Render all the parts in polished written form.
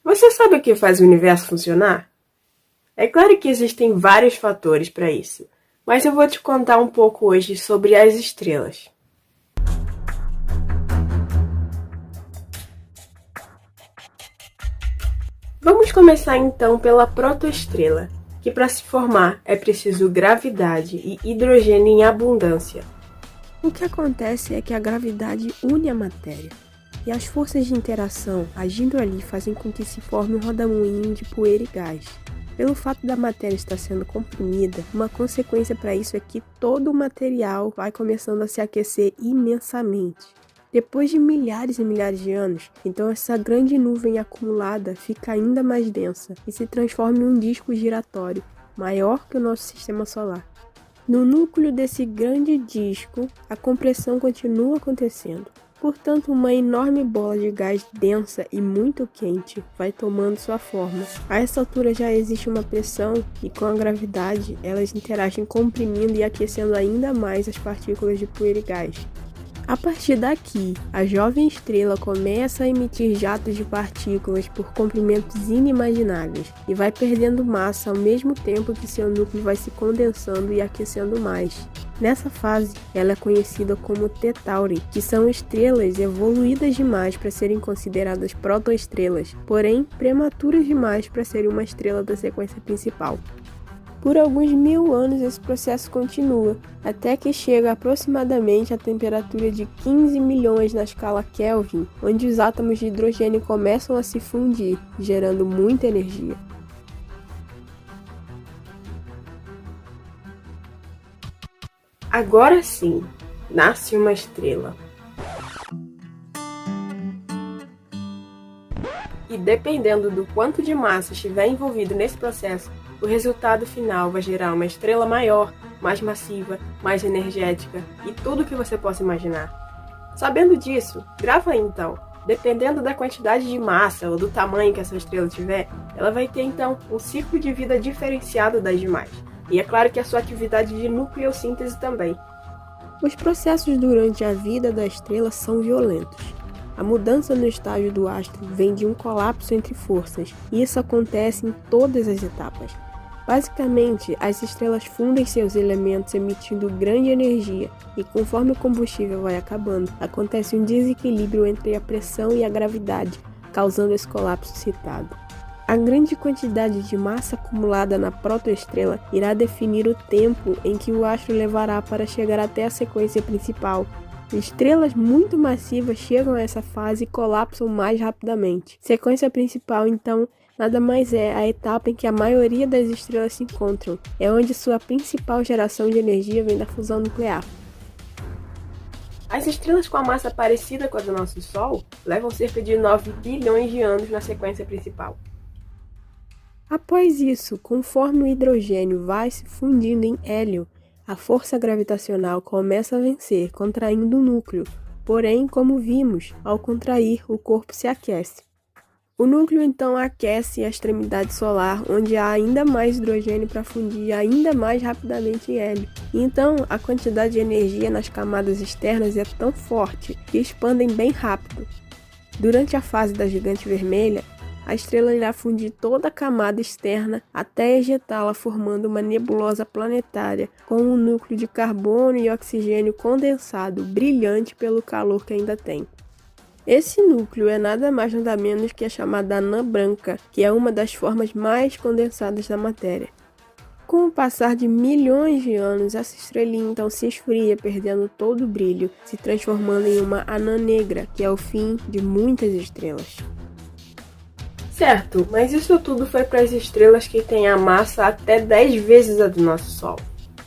Você sabe o que faz o universo funcionar? É claro que existem vários fatores para isso, mas eu vou te contar um pouco hoje sobre as estrelas. Vamos começar então pela protoestrela, que para se formar é preciso gravidade e hidrogênio em abundância. O que acontece é que a gravidade une a matéria, e as forças de interação agindo ali fazem com que se forme um rodamuinho de poeira e gás. Pelo fato da matéria estar sendo comprimida, uma consequência para isso é que todo o material vai começando a se aquecer imensamente. Depois de milhares e milhares de anos, então essa grande nuvem acumulada fica ainda mais densa e se transforma em um disco giratório, maior que o nosso sistema solar. No núcleo desse grande disco, a compressão continua acontecendo. Portanto, uma enorme bola de gás densa e muito quente vai tomando sua forma. A essa altura já existe uma pressão e com a gravidade elas interagem comprimindo e aquecendo ainda mais as partículas de poeira e gás. A partir daqui, a jovem estrela começa a emitir jatos de partículas por comprimentos inimagináveis e vai perdendo massa ao mesmo tempo que seu núcleo vai se condensando e aquecendo mais. Nessa fase, ela é conhecida como T Tauri, que são estrelas evoluídas demais para serem consideradas protoestrelas, porém prematuras demais para serem uma estrela da sequência principal. Por alguns 1000 anos esse processo continua, até que chega aproximadamente à temperatura de 15 milhões na escala Kelvin, onde os átomos de hidrogênio começam a se fundir, gerando muita energia. Agora sim, nasce uma estrela. E dependendo do quanto de massa estiver envolvido nesse processo, o resultado final vai gerar uma estrela maior, mais massiva, mais energética e tudo o que você possa imaginar. Sabendo disso, grava aí então. Dependendo da quantidade de massa ou do tamanho que essa estrela tiver, ela vai ter então um ciclo de vida diferenciado das demais. E é claro que a sua atividade de nucleossíntese também. Os processos durante a vida da estrela são violentos. A mudança no estágio do astro vem de um colapso entre forças, e isso acontece em todas as etapas. Basicamente, as estrelas fundem seus elementos emitindo grande energia, e conforme o combustível vai acabando, acontece um desequilíbrio entre a pressão e a gravidade, causando esse colapso citado. A grande quantidade de massa acumulada na protoestrela irá definir o tempo em que o astro levará para chegar até a sequência principal. Estrelas muito massivas chegam a essa fase e colapsam mais rapidamente. Sequência principal, então, nada mais é a etapa em que a maioria das estrelas se encontram. É onde sua principal geração de energia vem da fusão nuclear. As estrelas com a massa parecida com a do nosso Sol levam cerca de 9 bilhões de anos na sequência principal. Após isso, conforme o hidrogênio vai se fundindo em hélio, a força gravitacional começa a vencer, contraindo o núcleo. Porém, como vimos, ao contrair, o corpo se aquece. O núcleo então aquece a extremidade solar, onde há ainda mais hidrogênio para fundir ainda mais rapidamente em hélio. E então, a quantidade de energia nas camadas externas é tão forte que expandem bem rápido. Durante a fase da gigante vermelha, a estrela irá fundir toda a camada externa até ejetá-la, formando uma nebulosa planetária com um núcleo de carbono e oxigênio condensado, brilhante pelo calor que ainda tem. Esse núcleo é nada mais nada menos que a chamada anã branca, que é uma das formas mais condensadas da matéria. Com o passar de milhões de anos, essa estrelinha então se esfria, perdendo todo o brilho, se transformando em uma anã negra, que é o fim de muitas estrelas. Certo, mas isso tudo foi para as estrelas que têm a massa até 10 vezes a do nosso Sol.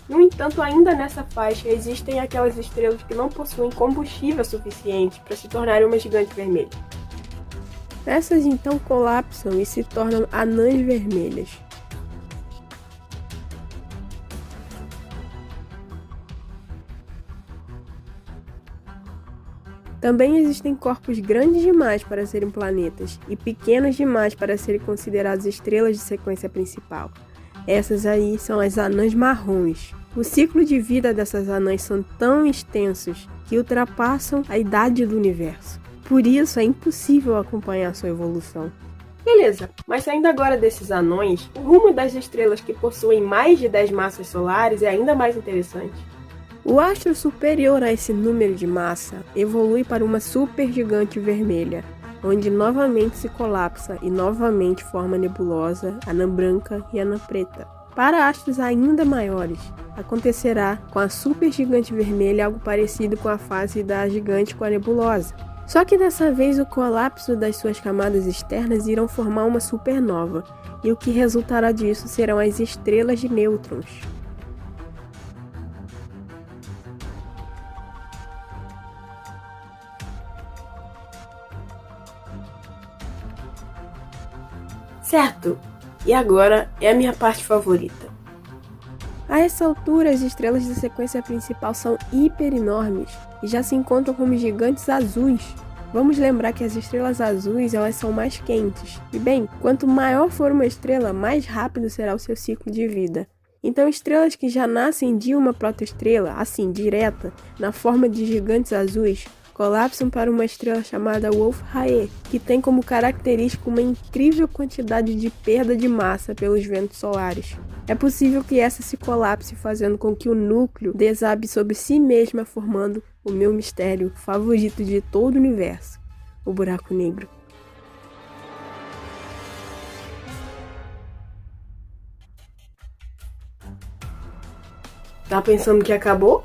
No entanto, ainda nessa faixa existem aquelas estrelas que não possuem combustível suficiente para se tornarem uma gigante vermelha. Essas então colapsam e se tornam anãs vermelhas. Também existem corpos grandes demais para serem planetas e pequenos demais para serem considerados estrelas de sequência principal. Essas aí são as anãs marrons. O ciclo de vida dessas anãs são tão extensos que ultrapassam a idade do universo. Por isso é impossível acompanhar sua evolução. Beleza, mas saindo agora desses anões, o rumo das estrelas que possuem mais de 10 massas solares é ainda mais interessante. O astro superior a esse número de massa evolui para uma supergigante vermelha, onde novamente se colapsa e novamente forma nebulosa, anã branca e anã preta. Para astros ainda maiores, acontecerá com a supergigante vermelha algo parecido com a fase da gigante com a nebulosa. Só que dessa vez o colapso das suas camadas externas irão formar uma supernova, e o que resultará disso serão as estrelas de nêutrons. Certo, e agora é a minha parte favorita. A essa altura, as estrelas da sequência principal são hiper enormes e já se encontram como gigantes azuis. Vamos lembrar que as estrelas azuis elas são mais quentes. E bem, quanto maior for uma estrela, mais rápido será o seu ciclo de vida. Então estrelas que já nascem de uma protoestrela, assim, direta, na forma de gigantes azuis, colapsam para uma estrela chamada Wolf-Rayet, que tem como característica uma incrível quantidade de perda de massa pelos ventos solares. É possível que essa se colapse, fazendo com que o núcleo desabe sobre si mesma, formando o meu mistério favorito de todo o universo, o buraco negro. Tá pensando que acabou?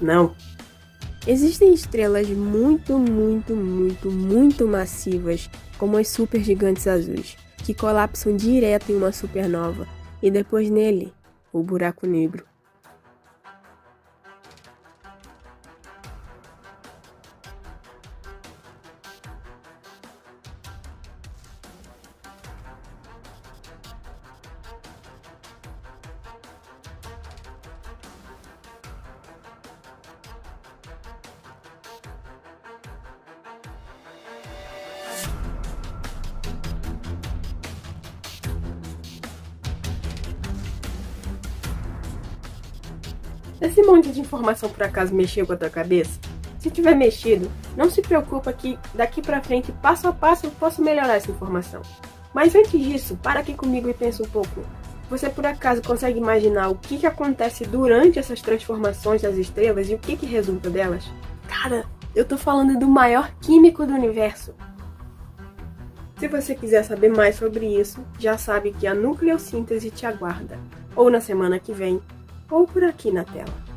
Não. Existem estrelas muito massivas, como as supergigantes azuis, que colapsam direto em uma supernova, e depois nele, o buraco negro. Esse monte de informação por acaso mexeu com a tua cabeça? Se tiver mexido, não se preocupa que daqui pra frente, passo a passo, eu posso melhorar essa informação. Mas antes disso, para aqui comigo e pensa um pouco. Você por acaso consegue imaginar o que acontece durante essas transformações das estrelas e o que resulta delas? Cara, eu tô falando do maior químico do universo. Se você quiser saber mais sobre isso, já sabe que a nucleossíntese te aguarda, ou na semana que vem, ou por aqui na tela.